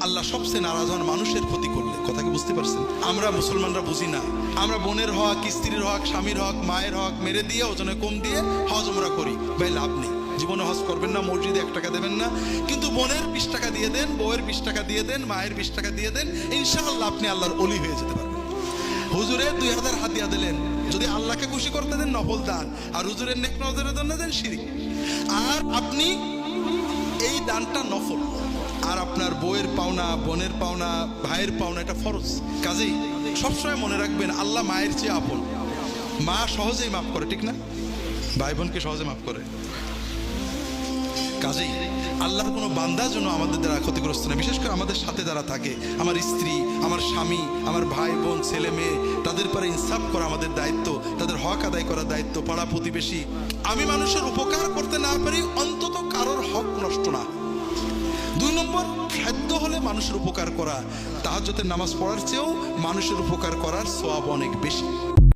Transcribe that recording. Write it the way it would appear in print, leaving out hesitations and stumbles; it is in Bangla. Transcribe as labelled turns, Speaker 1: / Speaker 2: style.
Speaker 1: আল্লাহ সবচেয়ে নারাজ হন মানুষের ক্ষতি করলে। কথা কি বুঝতে পারছেন? আমরা মুসলমানরা বুঝি না, আমরা বোনের হক, স্ত্রীর হক, স্বামীর হক, মায়ের হক মেরে দিয়ে ওজনে কম দিয়ে হজ উমরা করি। ভাই লাভ নেই, জীবনে হজ করবেন না, মসজিদে 1 টাকা দেবেন না, কিন্তু বোনের 20 টাকা দিয়ে দেন, বউয়ের 20 টাকা দিয়ে দেন, মায়ের 20 টাকা দিয়ে দেন, ইনশাআল্লাহ আপনি আল্লাহর ওলি হয়ে যেতে পারবেন। হুজুরের 2000 হাদিয়া দিলেন, যদি আল্লাহকে খুশি করতে দেন নফল দান, আর হুজুরের নেক নজরের জন্য দেন শিরিক। আর আপনি এই দানটা নফল, আর আপনার বউয়ের পাওনা, বোনের পাওনা, ভাইয়ের পাওনা এটা ফরজ। কাজেই সবসময় মনে রাখবেন আল্লাহ মায়ের চেয়ে আপন। মা সহজেই মাফ করে, ঠিক না? ভাই বোনকে সহজে মাফ করে। কাজেই আল্লাহর কোনো বান্দা যেন আমাদের দ্বারা ক্ষতিগ্রস্ত না, বিশেষ করে আমাদের সাথে যারা থাকে, আমার স্ত্রী, আমার স্বামী, আমার ভাই বোন, ছেলে মেয়ে, তাদের পরে ইনসাফ করা আমাদের দায়িত্ব, তাদের হক আদায় করার দায়িত্ব। পাড়া প্রতিবেশী, আমি মানুষের উপকার করতে না পারি, অন্তত কারোর হক নষ্ট না। 2 নম্বর, খাদ্য হলে মানুষের উপকার করা। তাহাজ্জুদের নামাজ পড়ার চেয়েও মানুষের উপকার করার সওয়াব অনেক বেশি।